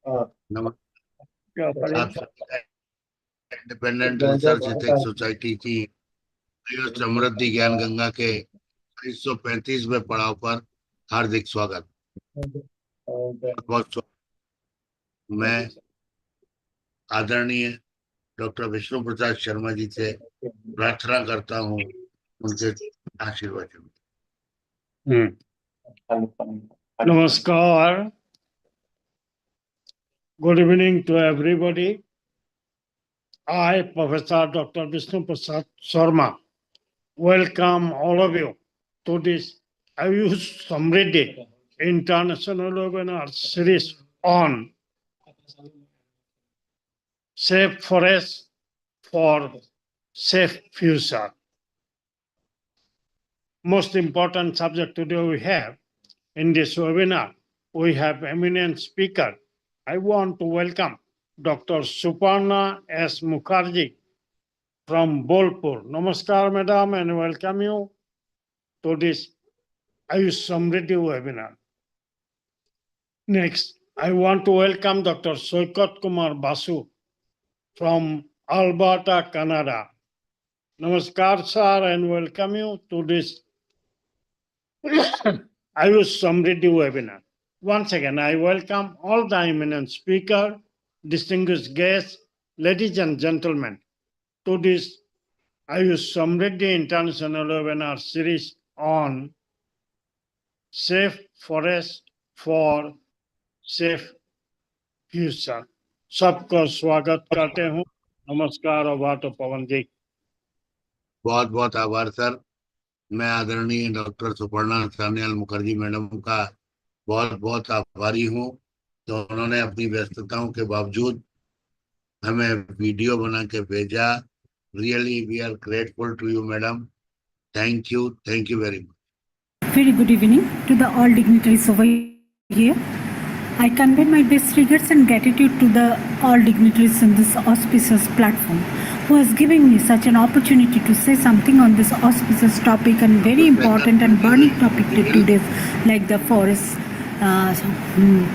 नमस्कार आप सभी इंडिपेंडेंट रिसर्च एथिक्स सोसाइटी की आयुष समृद्धि ज्ञान गंगा के 335वें पड़ाव पर हार्दिक स्वागत। बहुत मैं आदरणीय डॉक्टर विष्णु प्रसाद शर्मा जी से प्रार्थना करता हूँ उनके आशीर्वाद। Namaskar. Good evening to everybody. I, Professor Dr. Vishnu Prasad Sharma, welcome all of you to this AYUSH SAMRIDDHI International Webinar Series on Safe Forest for Safe Future. Most important subject today we have in this webinar, we have eminent speaker. I want to welcome Dr. Suparna S. Mukherjee from Bolpur. Namaskar, madam, and welcome you to this AYUSH Samriddhi webinar. Next, I want to welcome Dr. Soikat Kumar Basu from Alberta, Canada. Namaskar, sir, and welcome you to this AYUSH Samriddhi webinar. Once again, I welcome all the eminent speakers, distinguished guests, ladies and gentlemen, to this AYUSH Samriddhi International Webinar Series on Safe Forest for Safe Future. सबका स्वागत करते हूँ। नमस्कार और पवन जी। बहुत बहुत आभार sir. मैं आदरणीय डॉक्टर सुपर्णा सान्याल मुखर्जी मैडम का बहुत बहुत आभारी हूँ तो उन्होंने अपनी व्यस्तताओं के बावजूद हमें वीडियो बना के भेजा। Really we are grateful to you madam. Thank you very much. Very good evening to the all dignitaries over here. I convey my best regards and gratitude to the all dignitaries in this auspicious platform who has given me such an opportunity to say something on this auspicious topic and very important and burning topic to today's, like the forest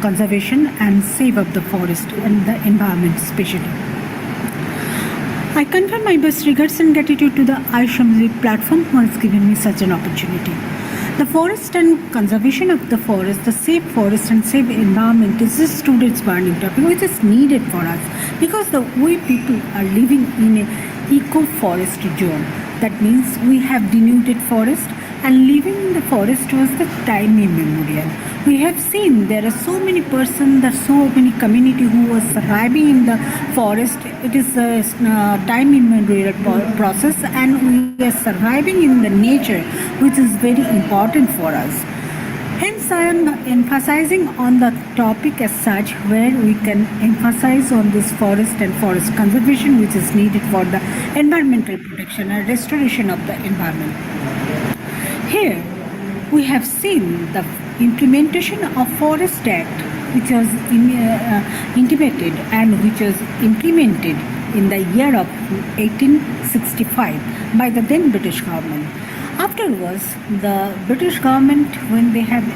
conservation and save of the forest and the environment especially. I convey my best regards and gratitude to the AYUSH Samriddhi platform who has given me such an opportunity. The forest and conservation of the forest, the safe forest and safe environment is this today's burning topic which is needed for us because we people are living in an eco-forest zone. That means we have denuded forest and living in the forest was the time immemorial. We have seen there are so many persons, there are so many community who are surviving in the forest. It is a time immemorial process and we are surviving in the nature which is very important for us. Hence I am emphasizing on the topic as such where we can emphasize on this forest and forest conservation which is needed for the environmental protection and restoration of the environment. Here we have seen the implementation of Forest Act which was intimated and which was implemented in the year of 1865 by the then British government. Afterwards, the British government, when they have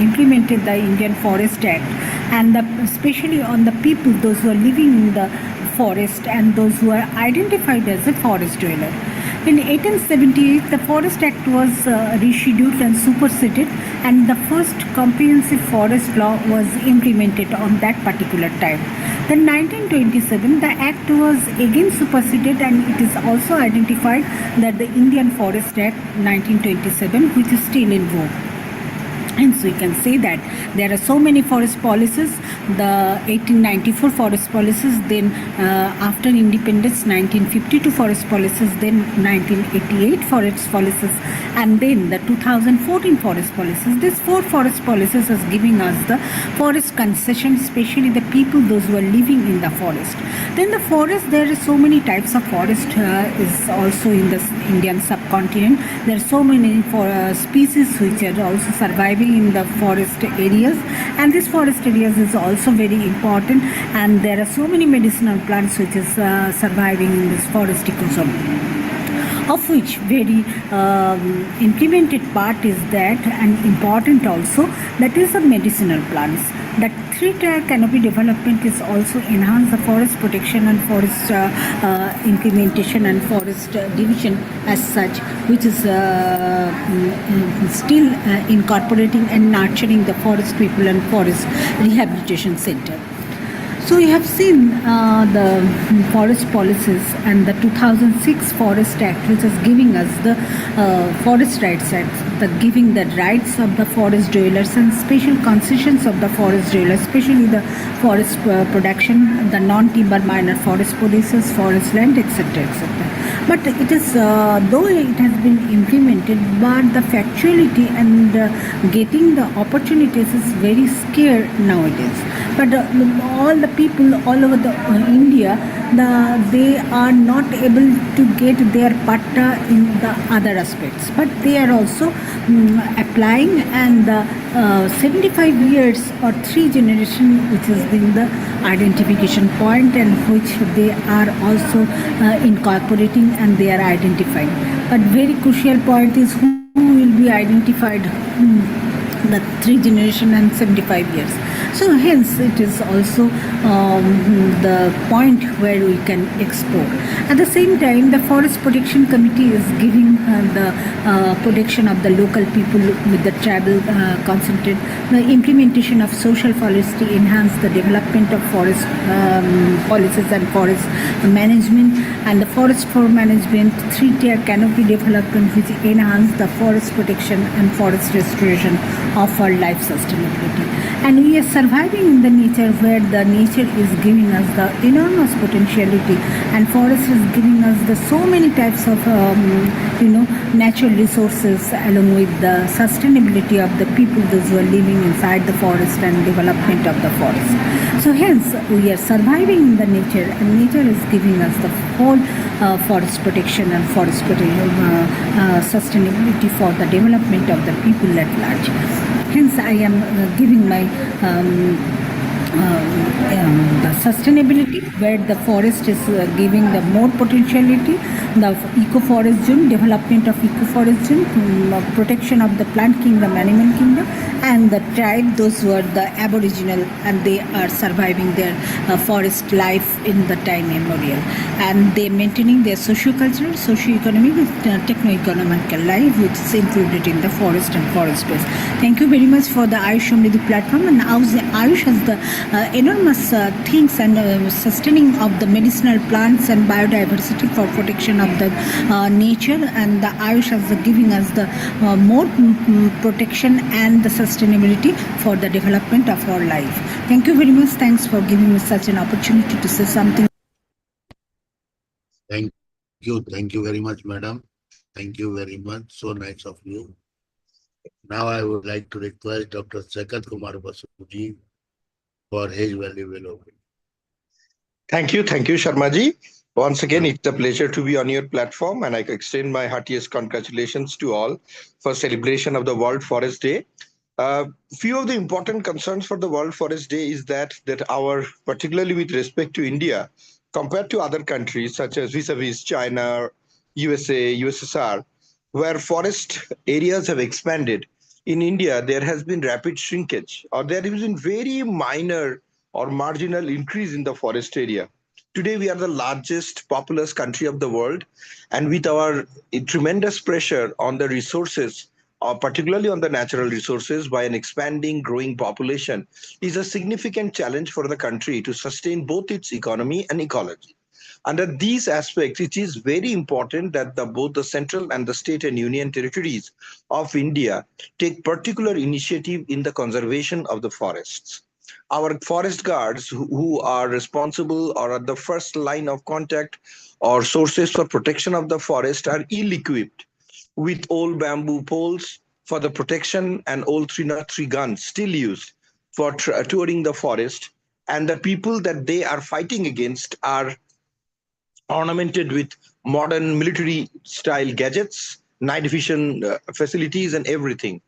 implemented the Indian Forest Act, and especially on the people, those who are living in the forest and those who are identified as a forest dweller. In 1878, the Forest Act was rescheduled and superseded, and the first comprehensive forest law was implemented on that particular time. Then 1927, the Act was again superseded, and it is also identified that the Indian Forest Act 1927, which is still in vogue. Hence, we can say that there are so many forest policies, the 1894 forest policies, then after independence 1952 forest policies, then 1988 forest policies, and then the 2014 forest policies. These 4 forest policies is giving us the forest concession, especially the people, those who are living in the forest. Then the forest, there are so many types of forest is also in the Indian subcontinent. There are so many species which are also surviving in the forest areas, and this forest areas is also very important, and there are so many medicinal plants which is surviving in this forest ecosystem, of which very implemented part is that, and important also, that is the medicinal plants. The three-tier canopy development is also enhance the forest protection and forest implementation and forest division as such, which is still incorporating and nurturing the forest people and forest rehabilitation center. So we have seen the forest policies and the 2006 Forest Act, which is giving us the Forest Rights Act, the giving the rights of the forest dwellers and special concessions of the forest dwellers, especially the forest production, the non-timber minor forest policies, forest land, etc., etc. But it is, though it has been implemented, but the factuality and getting the opportunities is very scarce nowadays. But all the people all over the India, they are not able to get their patta in the other aspects. But they are also applying, and 75 years or 3 generations, which has been the identification point, and which they are also incorporating and they are identifying. But very crucial point is who will be identified the 3 generation and 75 years. So hence it is also the point where we can explore. At the same time, the Forest Protection Committee is giving the protection of the local people with the tribal concentrate, the implementation of social forestry, enhance the development of forest policies and forest management, and the forest for management, 3-tier canopy development, which enhance the forest protection and forest restoration of our life sustainability. And we are surviving in the nature, where the nature is giving us the enormous potentiality, and forest is giving us the so many types of natural resources, along with the sustainability of the people, those who are living inside the forest and development of the forest. So hence we are surviving in the nature, and nature is giving us the whole forest protection and forest sustainability for the development of the people at large. Hence I am giving my the sustainability, where the forest is giving the more potentiality, the eco-forest zone, development of eco-forest zone, protection of the plant kingdom, animal kingdom, and the tribe, those who are the aboriginal, and they are surviving their forest life in the time immemorial, and they maintaining their socio-cultural, socio-economic, techno-economical life, which is included in the forest and forest space. Thank you very much for the AYUSH SAMRIDDHI platform, and AYUSH has the enormous things and sustaining of the medicinal plants and biodiversity for protection of the nature, and the AYUSH is giving us the more protection and the sustainability for the development of our life. Thank you very much. Thanks for giving me such an opportunity to say something. Thank you. Thank you very much, madam. Thank you very much. So nice of you. Now I would like to request Dr. Sakat Kumar Basuji for his valuable opinion. Thank you, Sharmaji. Once again, it's a pleasure to be on your platform, and I extend my heartiest congratulations to all for celebration of the World Forest Day. Few of the important concerns for the World Forest Day is that our, particularly with respect to India, compared to other countries such as vis-a-vis China, USA, USSR, where forest areas have expanded, in India there has been rapid shrinkage, or there has been very minor or marginal increase in the forest area. Today, we are the largest populous country of the world, and with our tremendous pressure on the resources, particularly on the natural resources, by an expanding, growing population, is a significant challenge for the country to sustain both its economy and ecology. Under these aspects, it is very important that both the central and the state and union territories of India take particular initiative in the conservation of the forests. Our forest guards, who are responsible or at the first line of contact or sources for protection of the forest, are ill-equipped with old bamboo poles for the protection and old 303 guns still used for touring the forest. And the people that they are fighting against are ornamented with modern military style gadgets, night vision facilities, and everything.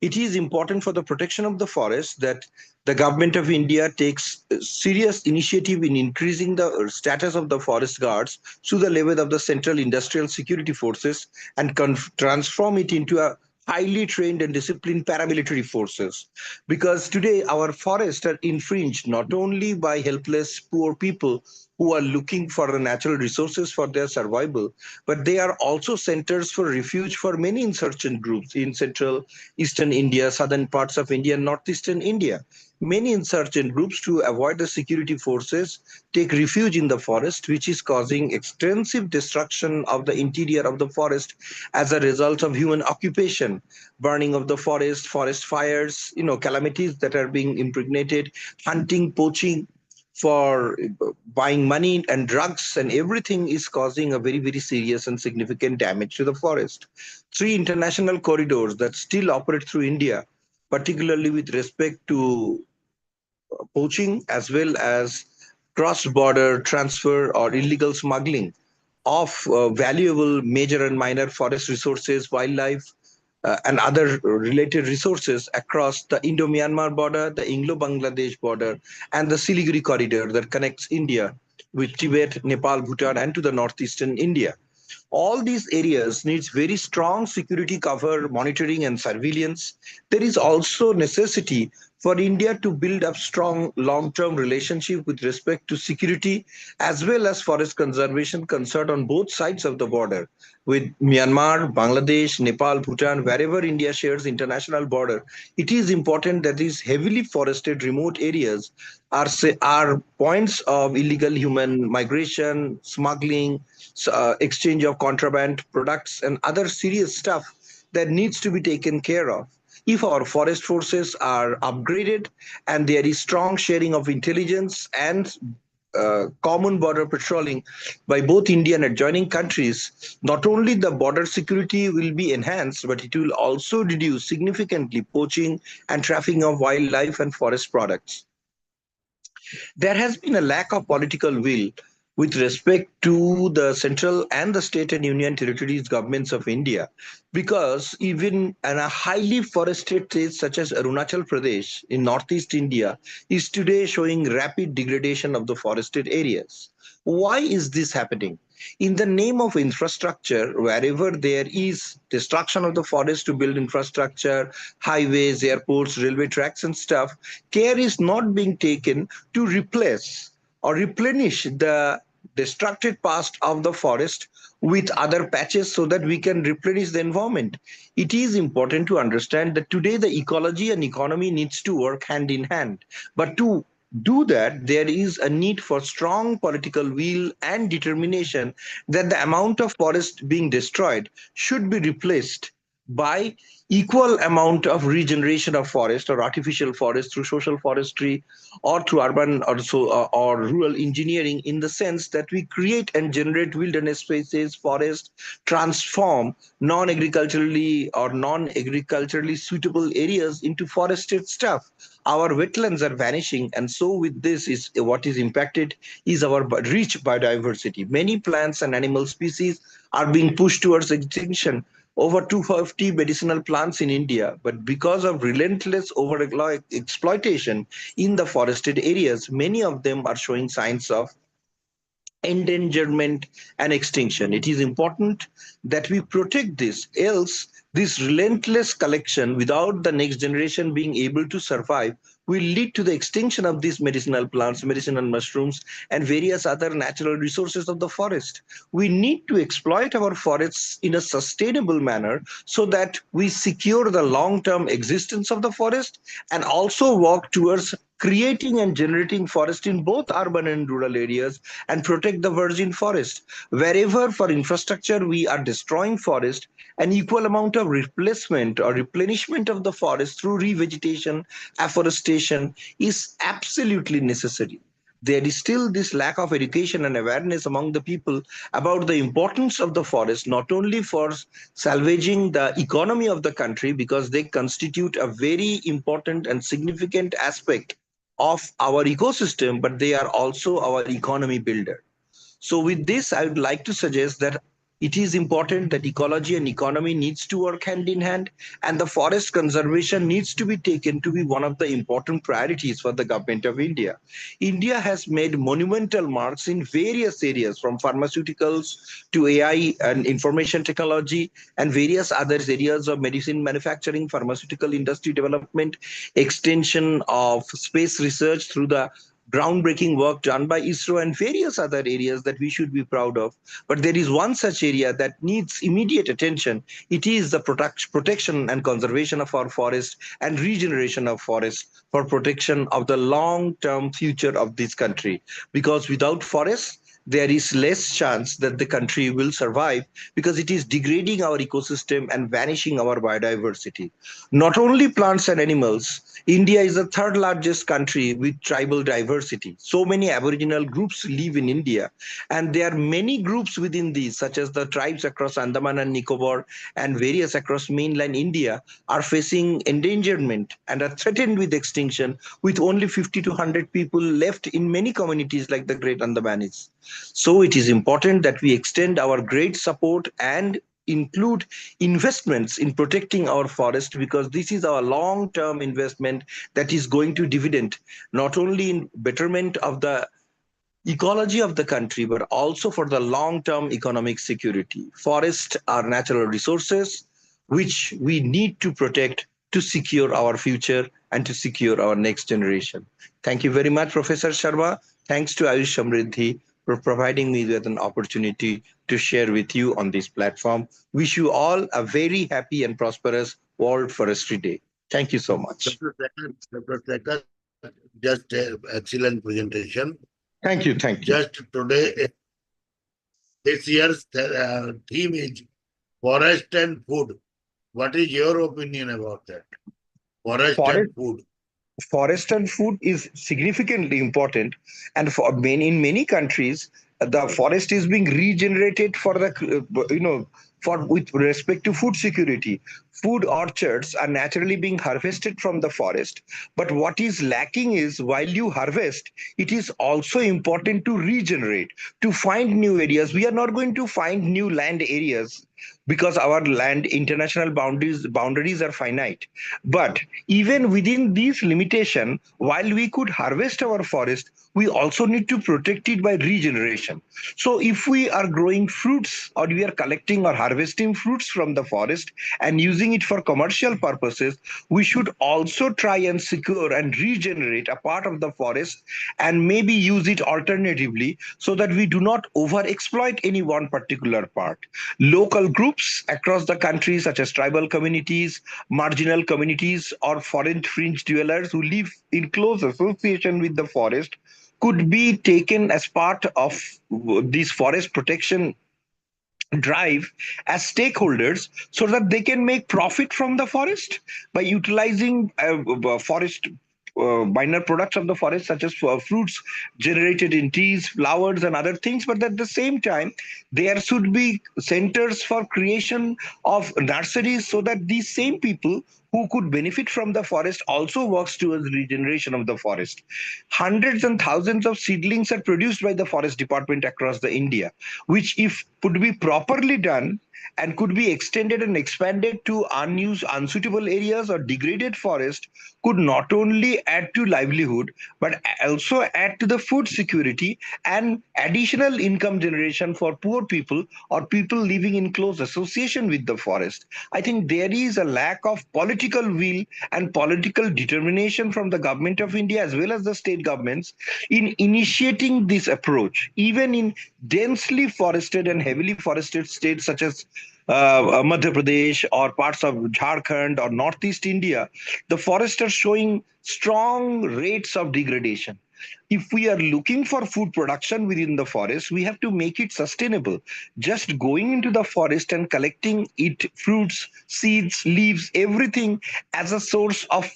It is important for the protection of the forest that the government of India takes serious initiative in increasing the status of the forest guards to the level of the Central Industrial Security Forces, and transform it into a highly trained and disciplined paramilitary forces. Because today our forests are infringed not only by helpless poor people who are looking for the natural resources for their survival, but they are also centers for refuge for many insurgent groups in central eastern India, southern parts of India, northeastern India. Many insurgent groups, to avoid the security forces, take refuge in the forest, which is causing extensive destruction of the interior of the forest as a result of human occupation, burning of the forest, forest fires, calamities that are being impregnated, hunting, poaching for buying money and drugs, and everything is causing a very, very serious and significant damage to the forest. Three international corridors that still operate through India, particularly with respect to poaching as well as cross-border transfer or illegal smuggling of valuable major and minor forest resources, wildlife, and other related resources across the Indo-Myanmar border, the Anglo-Bangladesh border, and the Siliguri corridor that connects India with Tibet, Nepal, Bhutan, and to the northeastern India. All these areas needs very strong security cover, monitoring, and surveillance. There is also necessity for India to build up strong long-term relationship with respect to security as well as forest conservation concern on both sides of the border with Myanmar, Bangladesh, Nepal, Bhutan, wherever India shares international border. It is important that these heavily forested remote areas are points of illegal human migration, smuggling, exchange of contraband products, and other serious stuff that needs to be taken care of. If our forest forces are upgraded and there is strong sharing of intelligence and common border patrolling by both India and adjoining countries, not only the border security will be enhanced, but it will also reduce significantly poaching and trafficking of wildlife and forest products. There has been a lack of political will with respect to the central and the state and union territories governments of India, because even in a highly forested state such as Arunachal Pradesh in northeast India is today showing rapid degradation of the forested areas. Why is this happening? In the name of infrastructure, wherever there is destruction of the forest to build infrastructure, highways, airports, railway tracks, and stuff, care is not being taken to replace or replenish the destructed past of the forest with other patches so that we can replenish the environment. It is important to understand that today the ecology and economy needs to work hand in hand. But to do that, there is a need for strong political will and determination that the amount of forest being destroyed should be replaced by equal amount of regeneration of forest or artificial forest through social forestry or through urban or rural engineering, in the sense that we create and generate wilderness spaces, forest, transform non-agriculturally or non-agriculturally suitable areas into forested stuff. Our wetlands are vanishing, and so with this is what is impacted is our rich biodiversity. Many plants and animal species are being pushed towards extinction. Over 250 medicinal plants in India, but because of relentless over exploitation in the forested areas, many of them are showing signs of endangerment and extinction. It is important that we protect this, else this relentless collection without the next generation being able to survive will lead to the extinction of these medicinal plants, medicinal mushrooms, and various other natural resources of the forest. We need to exploit our forests in a sustainable manner so that we secure the long-term existence of the forest and also work towards creating and generating forest in both urban and rural areas and protect the virgin forest. Wherever for infrastructure we are destroying forest, an equal amount of replacement or replenishment of the forest through revegetation, afforestation is absolutely necessary. There is still this lack of education and awareness among the people about the importance of the forest, not only for salvaging the economy of the country, because they constitute a very important and significant aspect of our ecosystem, but they are also our economy builder. So with this, I would like to suggest that it is important that ecology and economy needs to work hand in hand, and the forest conservation needs to be taken to be one of the important priorities for the government of India. India has made monumental marks in various areas, from pharmaceuticals to AI and information technology and various other areas of medicine manufacturing, pharmaceutical industry development, extension of space research through the groundbreaking work done by ISRO and various other areas that we should be proud of. But there is one such area that needs immediate attention. It is the protection and conservation of our forest and regeneration of forest for protection of the long-term future of this country. Because without forests, there is less chance that the country will survive, because it is degrading our ecosystem and vanishing our biodiversity. Not only plants and animals, India is the third largest country with tribal diversity. So many Aboriginal groups live in India, and there are many groups within these, such as the tribes across Andaman and Nicobar and various across mainland India, are facing endangerment and are threatened with extinction, with only 50 to 100 people left in many communities like the Great Andamanis. So it is important that we extend our great support and include investments in protecting our forest, because this is our long-term investment that is going to dividend not only in betterment of the ecology of the country, but also for the long-term economic security. Forests are natural resources which we need to protect to secure our future and to secure our next generation. Thank you very much, Professor Sharma. Thanks to Ayush Samriddhi for providing me with an opportunity to share with you on this platform. Wish you all a very happy and prosperous World Forestry Day. Thank you so much. Dr. Sekar, just excellent presentation. Thank you. Thank you. Just today, this year's theme is forest and food. What is your opinion about that? Forest and food. Forest and food is significantly important, and in many countries the forest is being regenerated for the for with respect to food security. Food orchards are naturally being harvested from the forest, but what is lacking is, while you harvest, it is also important to regenerate, to find new areas. We are not going to find new land areas because our land international boundaries are finite. But even within these limitations, while we could harvest our forest, we also need to protect it by regeneration. So if we are growing fruits, or we are collecting or harvesting fruits from the forest and using it for commercial purposes, we should also try and secure and regenerate a part of the forest and maybe use it alternatively, so that we do not over exploit any one particular part. Local groups across the country, such as tribal communities, marginal communities, or foreign fringe dwellers who live in close association with the forest, could be taken as part of this forest protection drive as stakeholders, so that they can make profit from the forest by utilizing forest minor products of the forest, such as fruits generated in trees, flowers, and other things. But at the same time, there should be centers for creation of nurseries, so that these same people who could benefit from the forest also works towards regeneration of the forest. Hundreds and thousands of seedlings are produced by the forest department across the India, which, if could be properly done and could be extended and expanded to unused, unsuitable areas or degraded forest, could not only add to livelihood, but also add to the food security and additional income generation for poor people or people living in close association with the forest. I think there is a lack of political will and political determination from the government of India, as well as the state governments, in initiating this approach. Even in densely forested and heavily forested states such as Madhya Pradesh or parts of Jharkhand or Northeast India, the forests are showing strong rates of degradation. If we are looking for food production within the forest, we have to make it sustainable. Just going into the forest and collecting it, fruits, seeds, leaves, everything as a source of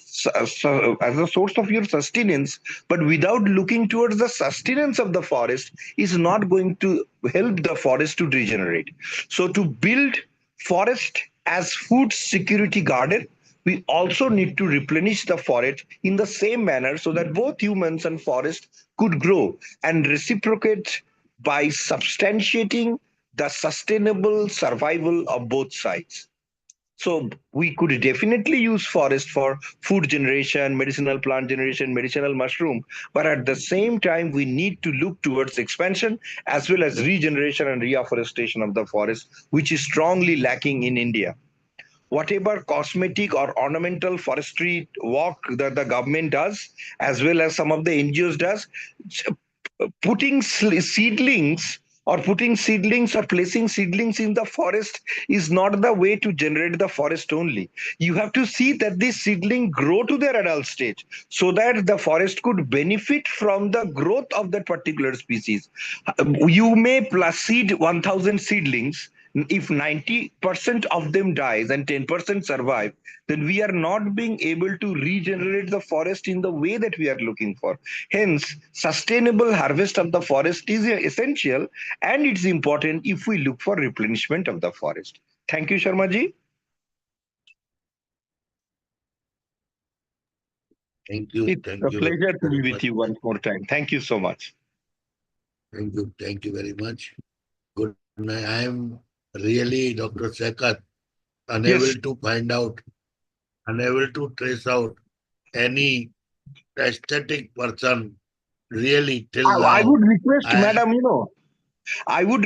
your sustenance, but without looking towards the sustenance of the forest, is not going to help the forest to regenerate. So to build forest as food security garden, we also need to replenish the forest in the same manner, so that both humans and forest could grow and reciprocate by substantiating the sustainable survival of both sides. So we could definitely use forest for food generation, medicinal plant generation, medicinal mushroom, but at the same time, we need to look towards expansion as well as regeneration and reforestation of the forest, which is strongly lacking in India. Whatever cosmetic or ornamental forestry work that the government does, as well as some of the NGOs does, putting seedlings or placing seedlings in the forest is not the way to generate the forest only. You have to see that this seedling grow to their adult stage so that the forest could benefit from the growth of that particular species. You may seed 1000 seedlings. If 90% of them dies and 10% survive, then we are not being able to regenerate the forest in the way that we are looking for. Hence, sustainable harvest of the forest is essential, and it's important if we look for replenishment of the forest. Thank you, Sharma ji. Thank you. It's Thank a you pleasure to be very with much. you once more time. Thank you so much. Thank you. Thank you very much. Good night. I am really, Dr. Sekat, Yes, unable to find out, unable to trace out any aesthetic person really till I now. would request, I madam, I would